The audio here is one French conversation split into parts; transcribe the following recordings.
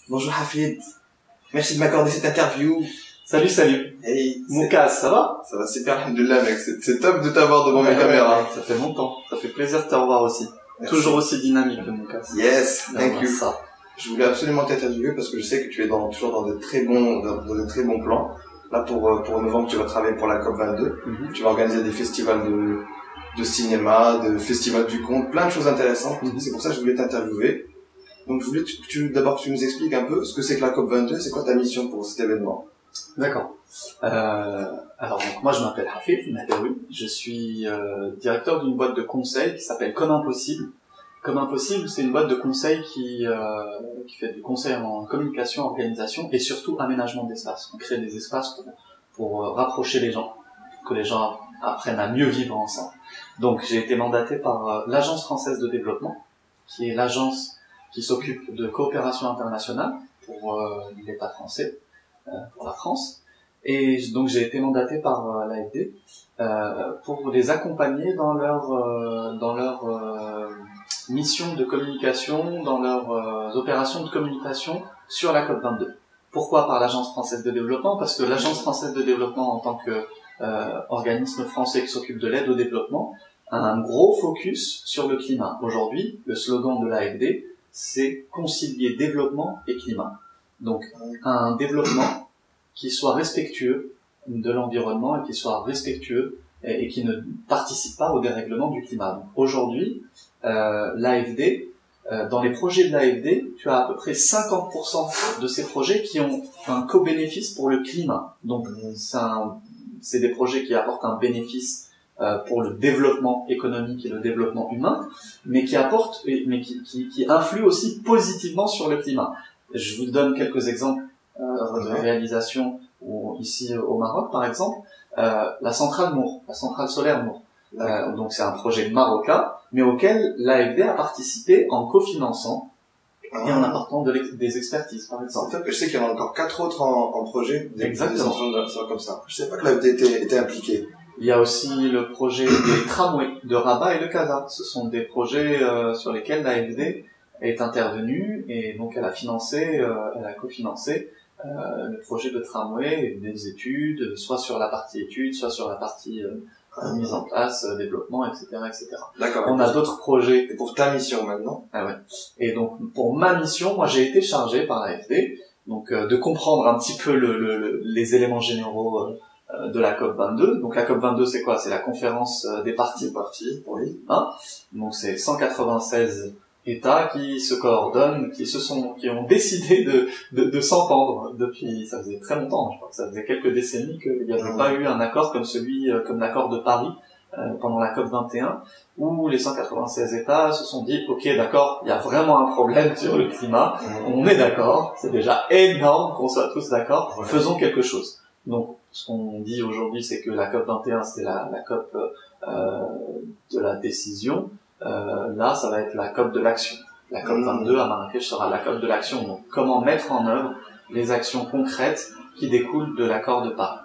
Bonjour Hafid, merci de m'accorder cette interview. Salut. Hey, Moukas, ça va? Ça va super, alhamdoulilah mec, c'est top de t'avoir devant mes caméras. Ça fait longtemps, ça fait plaisir de te revoir aussi. Merci. Toujours aussi dynamique le Moukas. Yes, thank you. Ça. Je voulais absolument t'interviewer parce que je sais que tu es toujours dans de très bons plans. Là pour novembre tu vas travailler pour la COP22, Tu vas organiser des festivals de cinéma, de festivals du conte, plein de choses intéressantes. C'est pour ça que je voulais t'interviewer. Donc je voulais d'abord que tu nous expliques un peu ce que c'est que la COP22, c'est quoi ta mission pour cet événement? D'accord. Alors donc moi je m'appelle Hafid Mahdaoui, je suis directeur d'une boîte de conseil qui s'appelle Comme Impossible. Comme Impossible, c'est une boîte de conseil qui fait du conseil en communication, organisation et surtout aménagement d'espace. On crée des espaces pour rapprocher les gens, pour que les gens apprennent à mieux vivre ensemble. Donc j'ai été mandaté par l'Agence française de développement, qui est l'agence qui s'occupe de coopération internationale pour l'État français, pour la France. Et donc j'ai été mandaté par l'AFD pour les accompagner dans leur mission de communication, dans leurs opérations de communication sur la COP22. Pourquoi par l'Agence française de développement? Parce que l'Agence française de développement, en tant que organisme français qui s'occupe de l'aide au développement, a un gros focus sur le climat. Aujourd'hui, le slogan de l'AFD, c'est concilier développement et climat. Donc un développement qui soit respectueux de l'environnement et qui soit respectueux et qui ne participe pas au dérèglement du climat. Donc aujourd'hui, l'AFD, dans les projets de l'AFD, tu as à peu près 50% de ces projets qui ont un co-bénéfice pour le climat. Donc c'est des projets qui apportent un bénéfice pour le développement économique et le développement humain, mais qui influent aussi positivement sur le climat. Je vous donne quelques exemples de réalisation ici au Maroc, par exemple, la centrale Mour, la centrale solaire Mour. Donc c'est un projet marocain, mais auquel l'AFD a participé en cofinançant et en apportant des expertises, par exemple. Je sais qu'il y en a encore 4 autres en projet, des centrales comme ça. Je sais pas que l'AFD était impliquée. Il y a aussi le projet des tramways de Rabat et de Casa. Ce sont des projets sur lesquels l'AFD est intervenue et donc elle a cofinancé le projet de tramway et des études, soit sur la partie études, soit sur la partie mise en place, développement, etc., etc. D'accord. On a d'autres projets. Et pour ta mission maintenant? Ah ouais. Et donc pour ma mission, moi j'ai été chargé par l'AFD donc de comprendre un petit peu les éléments généraux de la COP22. Donc la COP22 c'est quoi? C'est la conférence des parties. Oui. Donc c'est 196 États qui se coordonnent, qui ont décidé de s'entendre depuis, ça faisait très longtemps, je crois que ça faisait quelques décennies qu'il n'y avait pas eu un accord comme l'accord de Paris pendant la COP21, où les 196 États se sont dit, ok, d'accord, il y a vraiment un problème sur le climat, on est d'accord, c'est déjà énorme qu'on soit tous d'accord, faisons quelque chose. Donc, ce qu'on dit aujourd'hui, c'est que la COP21, c'était la COP de la décision. Là, ça va être la COP de l'action. La COP22 à Marrakech sera la COP de l'action. Donc, comment mettre en œuvre les actions concrètes qui découlent de l'accord de Paris.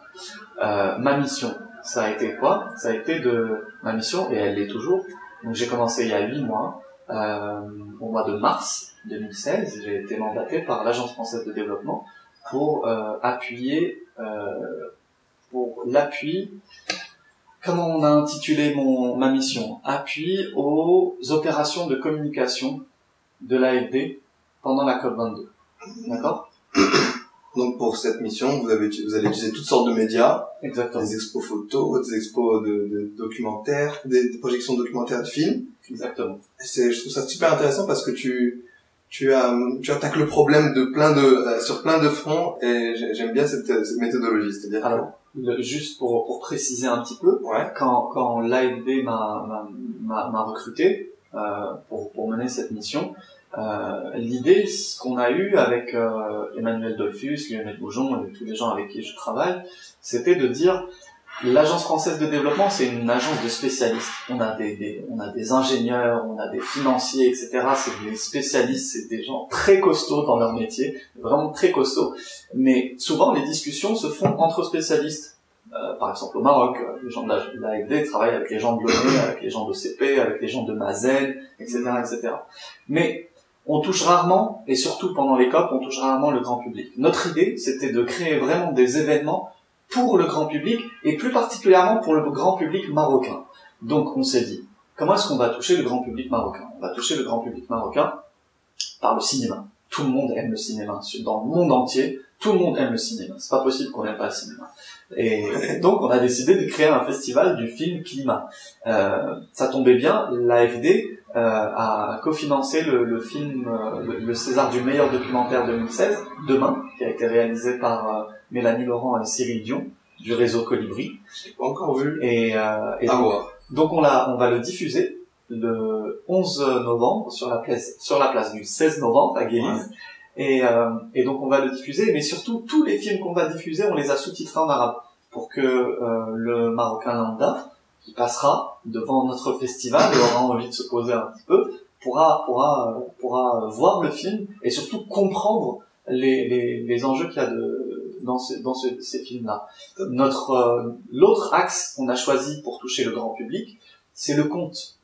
Ma mission, ça a été quoi? Ça a été ma mission, et elle l'est toujours. Donc, j'ai commencé il y a 8 mois, au mois de mars 2016. J'ai été mandaté par l'Agence française de développement pour appuyer pour l'appui. Comment on a intitulé ma mission? Appui aux opérations de communication de l'AFD pendant la COP22. D'accord? Donc pour cette mission, vous allez utiliser toutes sortes de médias. Exactement. Des expos photos, des expos de documentaires, des projections documentaires de films. Exactement. Je trouve ça super intéressant parce que tu attaques le problème sur plein de fronts, et j'aime bien cette méthodologie. C'est-à-dire alors, juste pour préciser un petit peu, quand l'AFD m'a recruté pour mener cette mission, l'idée, ce qu'on a eu avec Emmanuel Dollfus, Lionel Goujon et tous les gens avec qui je travaille, c'était de dire l'Agence française de développement, c'est une agence de spécialistes. On a des ingénieurs, on a des financiers, etc. C'est des spécialistes, c'est des gens très costauds dans leur métier, vraiment très costauds. Mais souvent, les discussions se font entre spécialistes. Par exemple, au Maroc, les gens de l'AFD travaillent avec les gens de l'ONU, avec les gens d'OCP, avec les gens de Mazen, etc., etc. Mais on touche rarement, et surtout pendant les COP, on touche rarement le grand public. Notre idée, c'était de créer vraiment des événements pour le grand public, et plus particulièrement pour le grand public marocain. Donc on s'est dit, comment est-ce qu'on va toucher le grand public marocain? On va toucher le grand public marocain par le cinéma. Tout le monde aime le cinéma. Dans le monde entier, tout le monde aime le cinéma. C'est pas possible qu'on n'aime pas le cinéma. Et donc on a décidé de créer un festival du film climat. Ça tombait bien, l'AFD a cofinancé le film, le César du meilleur documentaire 2016, Demain, qui a été réalisé par Mélanie Laurent et Cyril Dion, du réseau Colibri. J'ai pas encore vu. Et donc on va le diffuser le 11 novembre sur la place du 16 novembre à Guélis. Ouais. Et donc on va le diffuser, mais surtout tous les films qu'on va diffuser, on les a sous-titrés en arabe pour que le Marocain lambda qui passera devant notre festival et aura envie de se poser un petit peu pourra voir le film et surtout comprendre les enjeux qu'il y a dans ces films-là. L'autre axe qu'on a choisi pour toucher le grand public, c'est le conte.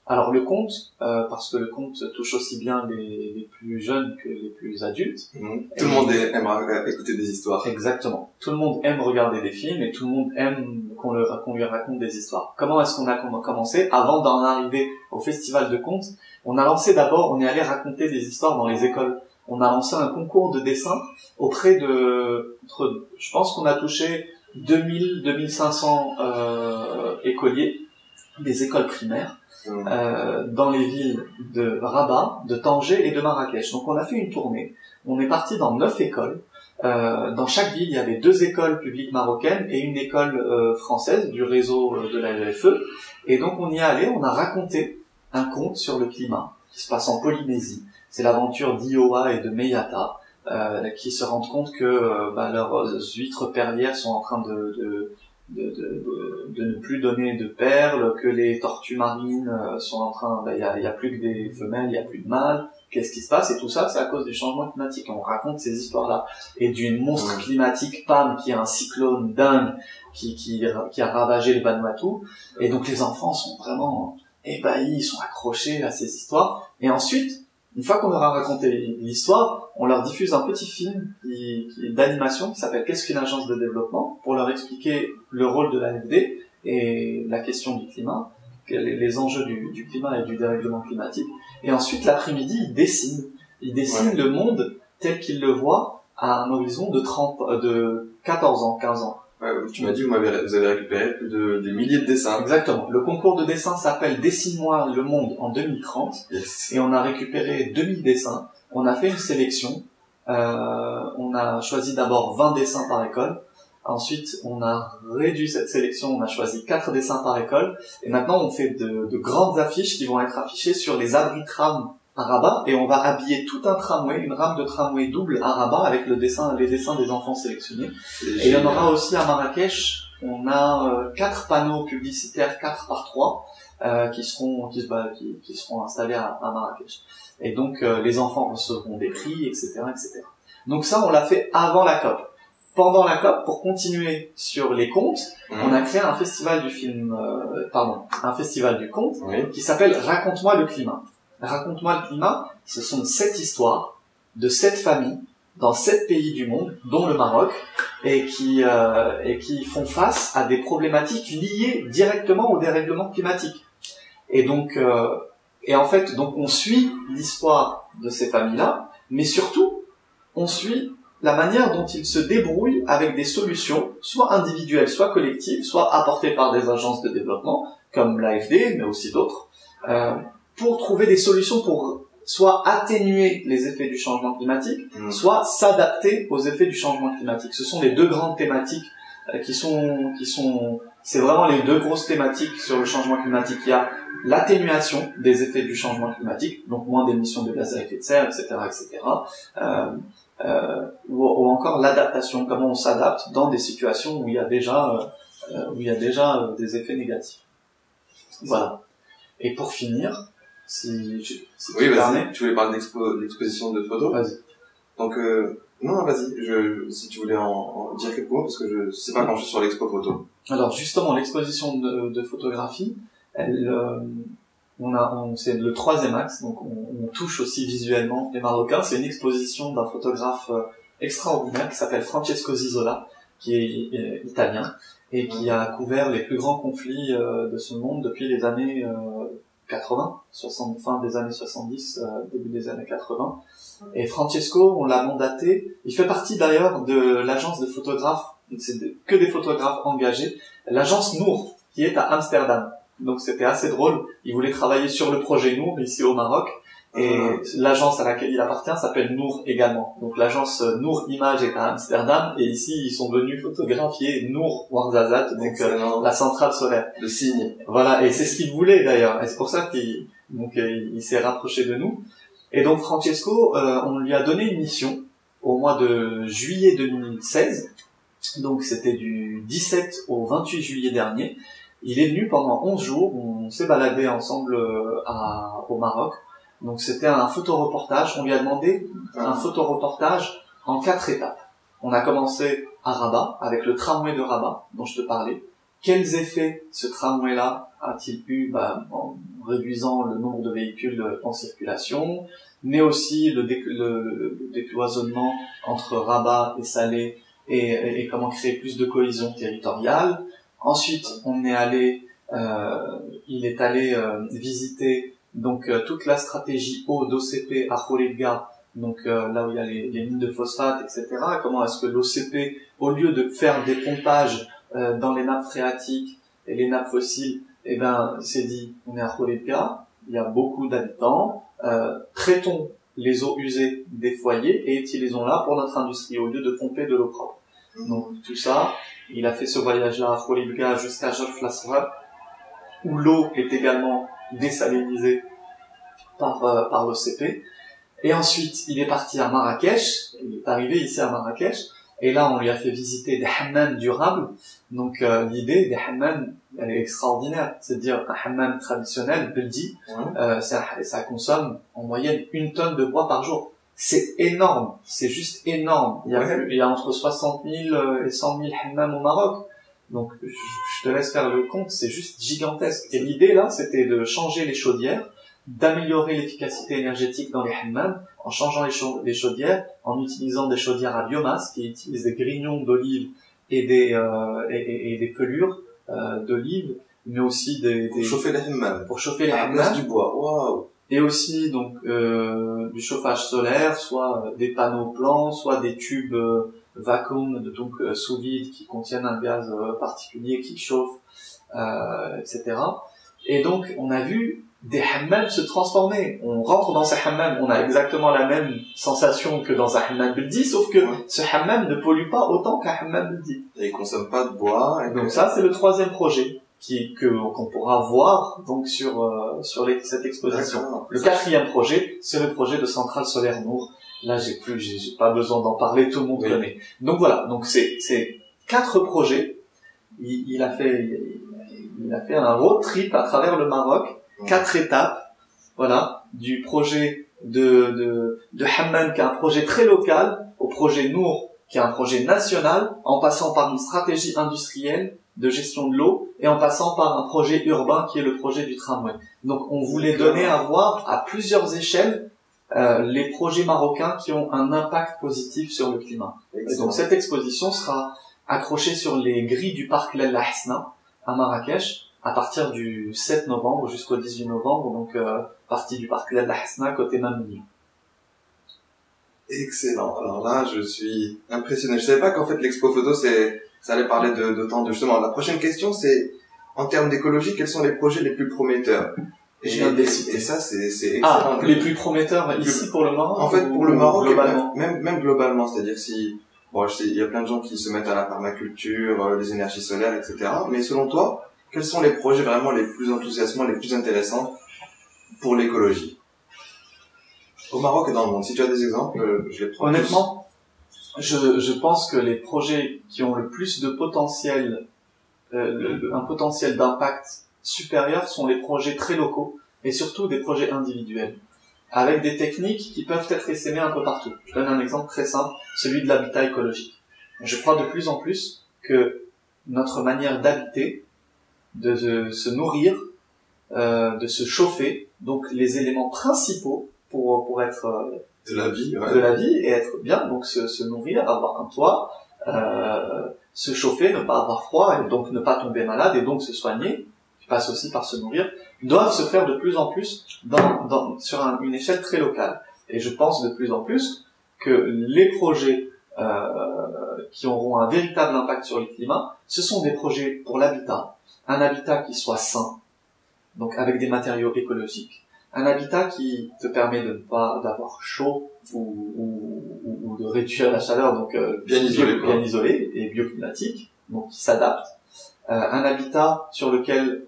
Alors le conte, parce que le conte touche aussi bien les plus jeunes que les plus adultes. Tout le monde aime écouter des histoires. Exactement. Tout le monde aime regarder des films et tout le monde aime qu'on lui raconte des histoires. Comment est-ce qu'on a commencé? Avant d'en arriver au festival de contes, on est allé raconter des histoires dans les écoles. On a lancé un concours de dessin auprès je pense qu'on a touché 2500 écoliers des écoles primaires. Dans les villes de Rabat, de Tanger et de Marrakech. Donc on a fait une tournée. On est parti dans 9 écoles. Dans chaque ville, il y avait 2 écoles publiques marocaines et une école française du réseau de la LFE. Et donc on y est allé, on a raconté un conte sur le climat qui se passe en Polynésie. C'est l'aventure d'Iowa et de Meyata qui se rendent compte que leurs huîtres perlières sont en train de ne plus donner de perles, que les tortues marines sont en train, il y a plus que des femelles, il y a plus de mâles. Qu'est-ce qui se passe? Et tout ça, c'est à cause du changement climatique. On raconte ces histoires-là. Et d'une monstre climatique, Pam, qui est un cyclone dingue, qui a ravagé le Vanuatu. Et donc les enfants sont vraiment ébahis, ils sont accrochés à ces histoires. Et ensuite, une fois qu'on leur a raconté l'histoire, on leur diffuse un petit film d'animation qui s'appelle Qu'est-ce qu'une agence de développement, pour leur expliquer le rôle de l'AFD et la question du climat, les enjeux du climat et du dérèglement climatique. Et ensuite, l'après-midi, ils dessinent le monde tel qu'ils le voient à un horizon de 14 ans, 15 ans. Ouais, tu m'as dit que vous avez récupéré plus des milliers de dessins. Exactement. Le concours de dessin s'appelle Dessine-moi le monde en 2030. Yes. Et on a récupéré 2000 dessins. On a fait une sélection. On a choisi d'abord 20 dessins par école. Ensuite, on a réduit cette sélection. On a choisi 4 dessins par école. Et maintenant, on fait de grandes affiches qui vont être affichées sur les abris trams à Rabat. Et on va habiller tout un tramway, une rame de tramway double à Rabat avec les dessins des enfants sélectionnés. Et il y en aura aussi à Marrakech. On a 4 panneaux publicitaires 4 par 3 qui seront installés à Marrakech. Et donc les enfants recevront des prix, etc., etc. Donc ça, on l'a fait avant la COP. Pendant la COP, pour continuer sur les contes, on a créé un festival un festival du conte qui s'appelle Raconte-moi le climat. Raconte-moi le climat, ce sont 7 histoires de 7 familles dans 7 pays du monde, dont le Maroc, et qui font face à des problématiques liées directement au dérèglement climatique. Et donc, en fait, on suit l'histoire de ces familles-là, mais surtout, on suit la manière dont ils se débrouillent avec des solutions, soit individuelles, soit collectives, soit apportées par des agences de développement, comme l'AFD, mais aussi d'autres, pour trouver des solutions pour soit atténuer les effets du changement climatique, soit s'adapter aux effets du changement climatique. Ce sont les 2 grandes thématiques c'est vraiment les 2 grosses thématiques sur le changement climatique. Il y a l'atténuation des effets du changement climatique, donc moins d'émissions de gaz à effet de serre, etc., etc., ou encore l'adaptation, comment on s'adapte dans des situations où il y a déjà des effets négatifs. Voilà. Et pour finir, si tu vas-y, tu voulais parler d'exposition de photos. Vas-y. Donc, non, vas-y, si tu voulais en dire quelques mots, parce que je sais pas quand je suis sur l'expo photo. Alors, justement, l'exposition de photographie, c'est le troisième axe, donc on touche aussi visuellement les Marocains. C'est une exposition d'un photographe extraordinaire qui s'appelle Francesco Zizola, qui est italien et qui a couvert les plus grands conflits de ce monde depuis les années 80, fin des années 70, début des années 80. Et Francesco, on l'a mandaté. Il fait partie d'ailleurs de l'agence de photographes, c'est que des photographes engagés, l'agence Nour, qui est à Amsterdam. Donc c'était assez drôle. Il voulait travailler sur le projet Nour ici au Maroc. Et l'agence à laquelle il appartient s'appelle Nour également. Donc l'agence Nour Image est à Amsterdam et ici ils sont venus photographier Nour Ouarzazate, donc la centrale solaire. Le signe. Voilà, et c'est ce qu'il voulait d'ailleurs. Et c'est pour ça il s'est rapproché de nous. Et donc Francesco, on lui a donné une mission au mois de juillet 2016. Donc c'était du 17 au 28 juillet dernier. Il est venu pendant 11 jours. On s'est baladé ensemble au Maroc. Donc c'était un photoreportage, on lui a demandé un photoreportage en 4 étapes. On a commencé à Rabat, avec le tramway de Rabat, dont je te parlais. Quels effets ce tramway-là a-t-il eu en réduisant le nombre de véhicules en circulation, mais aussi le décloisonnement entre Rabat et Salé et comment créer plus de cohésion territoriale. Ensuite, il est allé visiter donc toute la stratégie eau d'OCP à Khouribga, donc là où il y a les mines de phosphate, etc. Comment est-ce que l'OCP, au lieu de faire des pompages dans les nappes phréatiques et les nappes fossiles, s'est dit, on est à Khouribga, il y a beaucoup d'habitants, traitons les eaux usées des foyers et utilisons-la pour notre industrie au lieu de pomper de l'eau propre. Donc tout ça, il a fait ce voyage-là à Khouribga jusqu'à Jolf Lasra, où l'eau est également désalinisé par l'OCP. Et ensuite, il est parti à Marrakech. Il est arrivé ici à Marrakech. Et là, on lui a fait visiter des hammams durables. Donc, l'idée des hammams, elle est extraordinaire. C'est-à-dire, un hammam traditionnel, Beldi, ça consomme en moyenne 1 tonne de bois par jour. C'est énorme. C'est juste énorme. Il y a entre 60 000 et 100 000 hammams au Maroc. Donc, je te laisse faire le compte, c'est juste gigantesque. Et l'idée, là, c'était de changer les chaudières, d'améliorer l'efficacité énergétique dans les hammams, en changeant les chaudières, en utilisant des chaudières à biomasse, qui utilisent des grignons d'olive et des pelures d'olive, mais aussi pour chauffer les hammams. Pour chauffer les hammams. À la place du bois. Waouh. Et aussi, donc, du chauffage solaire, soit des panneaux plans, soit des tubes vacuum, donc sous vide, qui contiennent un gaz particulier qui chauffe, etc. Et donc, on a vu des hammams se transformer. On rentre dans ces hammams, on a exactement la même sensation que dans un hammam Beldi, sauf que ce hammam ne pollue pas autant qu'un hammam Beldi. Et il consomme pas de bois. Et donc ça, c'est le troisième projet qu'on pourra voir donc sur cette exposition. D'accord. Le quatrième projet, c'est le projet de centrale solaire Nour. Là, j'ai pas besoin d'en parler, tout le monde connaît. Donc voilà, donc c'est 4 projets. Il a fait un road trip à travers le Maroc, 4 étapes, voilà, du projet de Hammam, qui est un projet très local, au projet Nour, qui est un projet national, en passant par une stratégie industrielle de gestion de l'eau, et en passant par un projet urbain qui est le projet du tramway. Donc on voulait donner à voir à plusieurs échelles les projets marocains qui ont un impact positif sur le climat. Et donc cette exposition sera accrochée sur les grilles du parc Lella Hasna à Marrakech à partir du 7 novembre jusqu'au 18 novembre, donc partie du parc Lella Hasna côté Mamounie. Excellent. Alors là, je suis impressionné. Je savais pas qu'en fait l'expo photo ça allait parler d'autant de justement. La prochaine question, c'est en termes d'écologie, quels sont les projets les plus prometteurs? Et je viens de les citer. Et ça, c'est excellent. Les plus prometteurs ici pour le Maroc? En fait, pour le Maroc, globalement. Même globalement, c'est-à-dire je sais, il y a plein de gens qui se mettent à la permaculture, les énergies solaires, etc. Mais selon toi, quels sont les projets vraiment les plus enthousiasmants, les plus intéressants pour l'écologie? Au Maroc et dans le monde. Si tu as des exemples, je les prends. Honnêtement, je pense que les projets qui ont le plus de potentiel, un potentiel d'impact supérieur sont les projets très locaux et surtout des projets individuels, avec des techniques qui peuvent être essaimées un peu partout. Je donne un exemple très simple, celui de l'habitat écologique. Je crois de plus en plus que notre manière d'habiter, de se nourrir, de se chauffer, donc les éléments principaux pour être de la vie, de la vie et être bien, donc se nourrir, avoir un toit, se chauffer, ne pas avoir froid et donc ne pas tomber malade et donc se soigner, qui passe aussi par se nourrir, doivent se faire de plus en plus sur une échelle très locale. Et je pense de plus en plus que les projets qui auront un véritable impact sur le climat, ce sont des projets pour l'habitat, un habitat qui soit sain, donc avec des matériaux écologiques, un habitat qui te permet de ne pas d'avoir chaud ou de réduire la chaleur, donc bien isolé et bioclimatique, donc qui s'adapte, un habitat sur lequel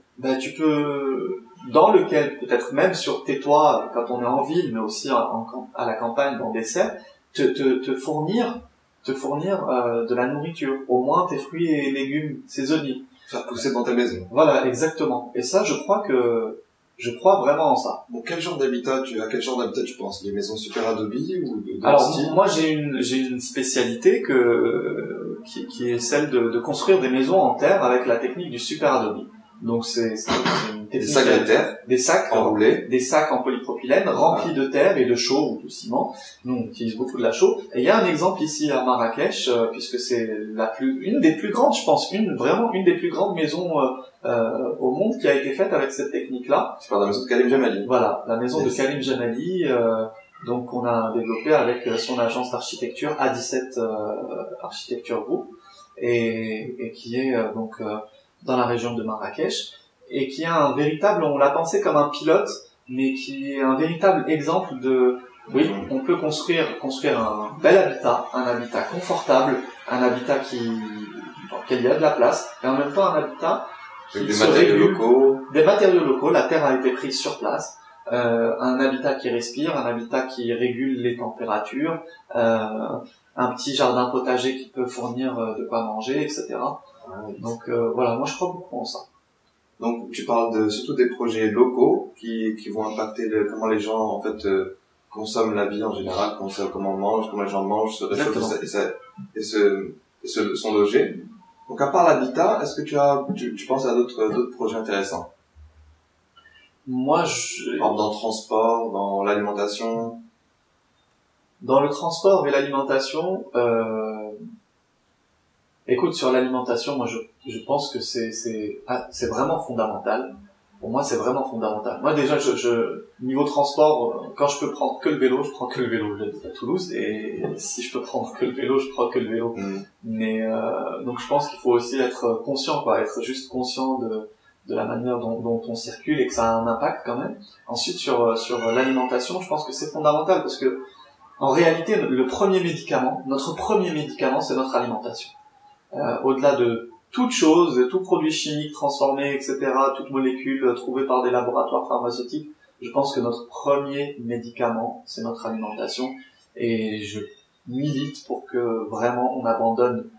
dans lequel peut-être même sur tes toits quand on est en ville, mais aussi à la campagne dans des serres, te fournir de la nourriture, au moins tes fruits et légumes saisonniers. Faire pousser dans ta maison. Voilà, exactement. Et ça, je crois vraiment en ça. Bon, quel genre d'habitat tu penses? Les maisons super adobe ou Alors, moi, j'ai une spécialité qui est celle de construire des maisons en terre avec la technique du super adobe. Donc c'est une technique, des sacs de terre, des sacs enroulés, des sacs en polypropylène remplis de terre et de chaux ou de ciment. Nous on utilise beaucoup de la chaux. Et il y a un exemple ici à Marrakech, puisque c'est une des plus grandes, je pense, une des plus grandes maisons au monde qui a été faite avec cette technique-là. Tu parles de la maison de Karim Jamali. Voilà, la maison de Karim Jamali. Donc on a développé avec son agence d'architecture A17 Architecture Group et qui est dans la région de Marrakech, et qui est on l'a pensé comme un pilote, mais qui est un véritable exemple oui, on peut construire un bel habitat, un habitat confortable, un habitat dans lequel il y a de la place, et en même temps un habitat qui des matériaux locaux, la terre a été prise sur place, un habitat qui respire, un habitat qui régule les températures, un petit jardin potager qui peut fournir de quoi manger, etc. Donc voilà, moi je crois beaucoup en ça. Donc tu parles surtout des projets locaux qui vont impacter comment les gens en fait consomment la vie en général, comment on mange, comment les gens mangent, se réchauffent et sont logés. Donc à part l'habitat, est-ce que tu penses à d'autres projets intéressants? Moi dans le transport, dans l'alimentation. Dans le transport et l'alimentation, écoute, sur l'alimentation, moi je pense que c'est vraiment fondamental. Pour moi, c'est vraiment fondamental. Moi déjà, niveau transport, quand je peux prendre que le vélo, je prends que le vélo. J'habite à Toulouse et si je peux prendre que le vélo, je prends que le vélo. Mais donc je pense qu'il faut aussi être conscient, être juste conscient de la manière dont on circule et que ça a un impact quand même. Ensuite sur l'alimentation, je pense que c'est fondamental parce que en réalité, notre premier médicament, c'est notre alimentation. Au-delà de toute chose, tout produit chimique transformé, etc., toute molécule trouvée par des laboratoires pharmaceutiques, je pense que notre premier médicament, c'est notre alimentation. Et je milite pour que vraiment on abandonne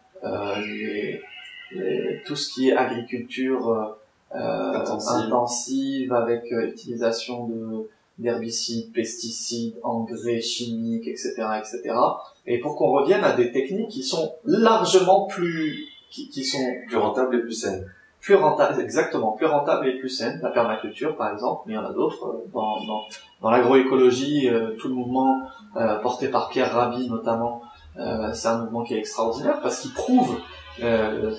tout ce qui est agriculture intensive avec utilisation d'herbicides, pesticides, engrais chimiques, etc., etc. Et pour qu'on revienne à des techniques qui sont largement qui sont plus rentables et plus saines. Plus rentables et plus saines. La permaculture, par exemple, mais il y en a d'autres. Dans l'agroécologie, tout le mouvement porté par Pierre Rabhi, notamment, c'est un mouvement qui est extraordinaire parce qu'il prouve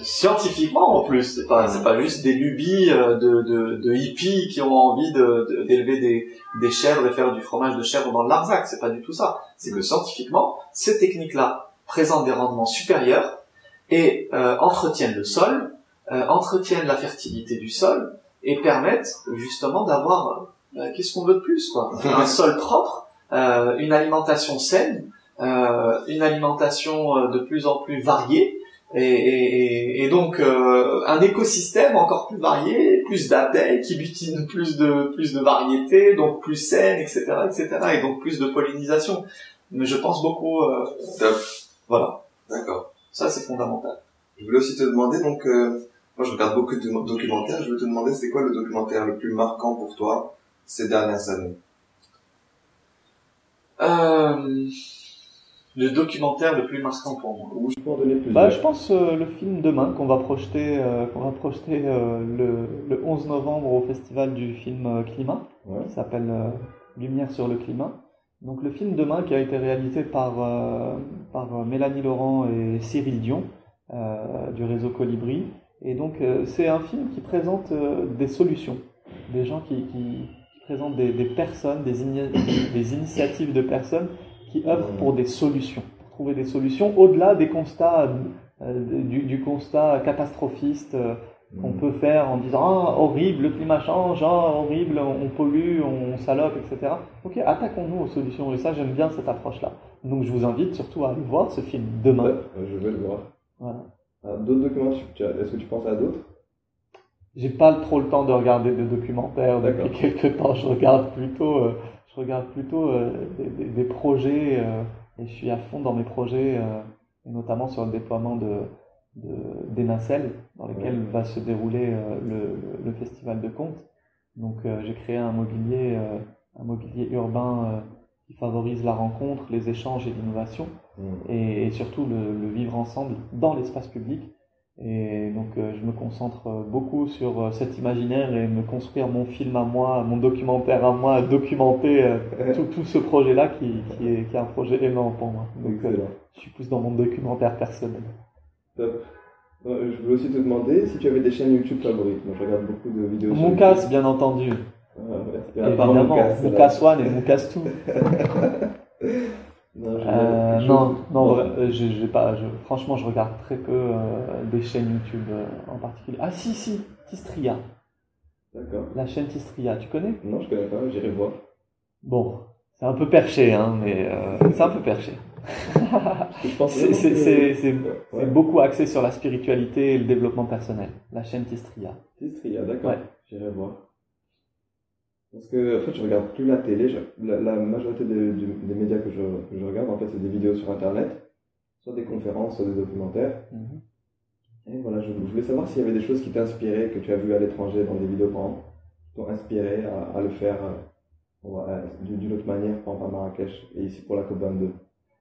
scientifiquement en plus, c'est pas juste des lubies de hippies qui ont envie d'élever des chèvres et faire du fromage de chèvre dans le Larzac, c'est pas du tout ça. C'est que scientifiquement, ces techniques-là présentent des rendements supérieurs et entretiennent le sol, entretiennent la fertilité du sol et permettent justement d'avoir qu'est-ce qu'on veut de plus, un sol propre, une alimentation saine, une alimentation de plus en plus variée. Et donc un écosystème encore plus varié, plus d'abeilles qui butinent plus de variétés, donc plus saines, etc., et donc plus de pollinisation. Mais je pense beaucoup. Top. Voilà. D'accord. Ça c'est fondamental. Je voulais aussi te demander moi je regarde beaucoup de documentaires. Je voulais te demander c'est quoi le documentaire le plus marquant pour toi ces dernières années? le documentaire le plus marquant pour moi. Ou je peux en donner plusieurs. Je pense le film Demain qu'on va projeter, le 11 novembre au festival du film Climat, qui s'appelle Lumière sur le climat. Donc le film Demain qui a été réalisé par Mélanie Laurent et Cyril Dion du réseau Colibri. Et donc c'est un film qui présente des solutions, des gens qui présentent des personnes, des initiatives de personnes qui œuvrent pour des solutions, pour trouver des solutions au-delà des constats, du constat catastrophiste qu'on peut faire en disant « Ah, horrible, le climat change, ah, horrible, on pollue, on salope, etc. » Ok, attaquons-nous aux solutions, et ça, j'aime bien cette approche-là. Donc je vous invite surtout à aller voir ce film Demain. Ouais, je vais le voir. Voilà. D'autres documents, est-ce que tu penses à d'autres? J'ai pas trop le temps de regarder des documentaires depuis quelques temps. Je regarde plutôt des projets et je suis à fond dans mes projets, et notamment sur le déploiement des nacelles dans lesquelles va se dérouler le festival de contes. Donc j'ai créé un mobilier urbain qui favorise la rencontre, les échanges et l'innovation, et surtout le vivre ensemble dans l'espace public. Et donc je me concentre beaucoup sur cet imaginaire et me construire mon film à moi, mon documentaire à moi, documenter tout ce projet-là qui est un projet énorme pour moi. Donc je suis plus dans mon documentaire personnel. Top. Je voulais aussi te demander si tu avais des chaînes YouTube favorites. Moi je regarde beaucoup de vidéos sur Moukas, bien entendu. Évidemment, Moukas One et Moukas 2. J'ai pas. Franchement, je regarde très peu des chaînes YouTube en particulier. Ah si, Tistria. D'accord. La chaîne Tistria, tu connais? Non, je connais pas. J'irai voir. Bon, c'est un peu perché, hein, mais c'est un peu perché. C'est beaucoup axé sur la spiritualité et le développement personnel. La chaîne Tistria. Tistria, d'accord. Ouais. J'irai voir. Parce que en fait, je regarde plus la télé. La majorité des médias que je regarde, en fait, c'est des vidéos sur Internet, soit des conférences, soit des documentaires. Et voilà, je voulais savoir s'il y avait des choses qui t'inspiraient, que tu as vues à l'étranger dans des vidéos, par exemple, qui t'ont inspiré à le faire d'une autre manière, par exemple à Marrakech et ici pour la COP22.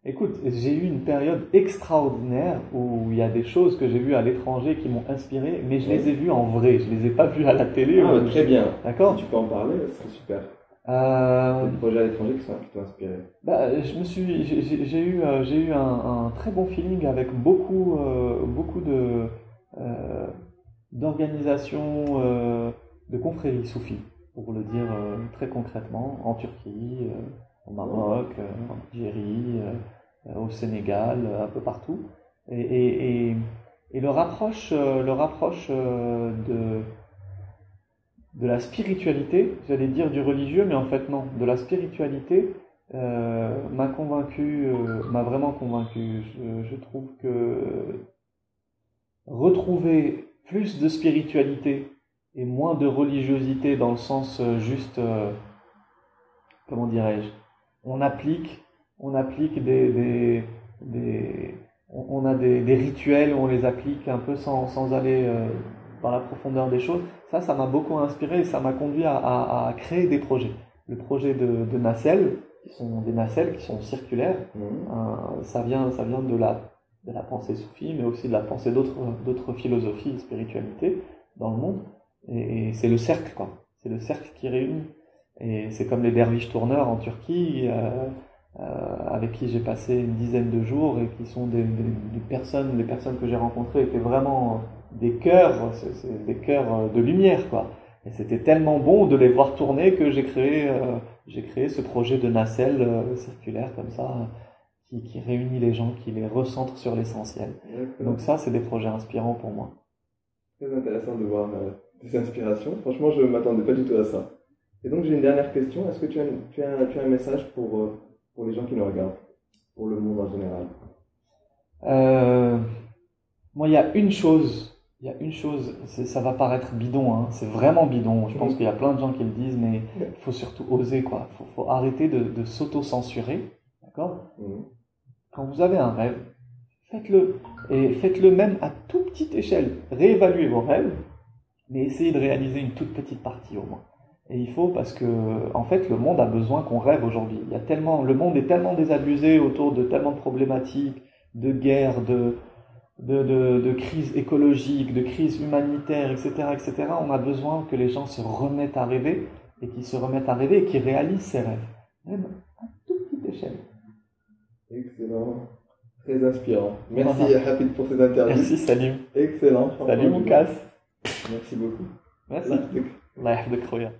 Écoute, j'ai eu une période extraordinaire où il y a des choses que j'ai vues à l'étranger qui m'ont inspiré, mais je les ai vues en vrai, je les ai pas vues à la télé. Très bien. D'accord. Si tu peux en parler, ce serait super. Des projets à l'étranger qui t'ont inspiré. J'ai eu un très bon feeling avec beaucoup d'organisations de confréries soufis, pour le dire très concrètement, en Turquie, au Maroc, en Algérie, au Sénégal, un peu partout. Et leur approche de la spiritualité, j'allais dire du religieux, mais en fait non, de la spiritualité m'a vraiment convaincu. Je trouve que retrouver plus de spiritualité et moins de religiosité dans le sens juste, comment dirais-je, on applique on a des rituels, on les applique un peu sans aller dans la profondeur des choses. Ça m'a beaucoup inspiré et ça m'a conduit à créer des projets. Le projet de nacelles, qui sont des nacelles qui sont circulaires, ça vient de la pensée soufie, mais aussi de la pensée d'autres philosophies et spiritualités dans le monde. Et c'est le cercle, quoi. C'est le cercle qui réunit. Et c'est comme les derviches tourneurs en Turquie, avec qui j'ai passé une dizaine de jours et qui sont les personnes que j'ai rencontrées étaient vraiment des cœurs, c'est des cœurs de lumière, quoi. Et c'était tellement bon de les voir tourner que j'ai créé ce projet de nacelle circulaire comme ça, qui réunit les gens, qui les recentre sur l'essentiel. Donc ça, c'est des projets inspirants pour moi. Très intéressant de voir des inspirations. Franchement, je ne m'attendais pas du tout à ça. Et donc j'ai une dernière question. Est-ce que tu as un message pour les gens qui nous regardent, pour le monde en général? Moi, il y a une chose, ça va paraître bidon, hein, c'est vraiment bidon. Je pense qu'il y a plein de gens qui le disent, mais il faut surtout oser, quoi. Faut arrêter de s'auto-censurer, d'accord? Quand vous avez un rêve, faites-le. Et faites-le même à toute petite échelle. Réévaluez vos rêves, mais essayez de réaliser une toute petite partie au moins. Et il faut parce que, en fait, le monde a besoin qu'on rêve aujourd'hui. Il y a tellement, le monde est tellement désabusé autour de tellement de problématiques, de guerres, de crises écologiques, de crises humanitaires, etc., etc. On a besoin que les gens se remettent à rêver et qu'ils se remettent à rêver et qu'ils réalisent ses rêves. Même à toute petite échelle. Excellent. Très inspirant. Merci Hafid pour cette interview. Merci Salim. Excellent. Salut Moukas. Merci beaucoup. Merci. Allah yahfidek khoya.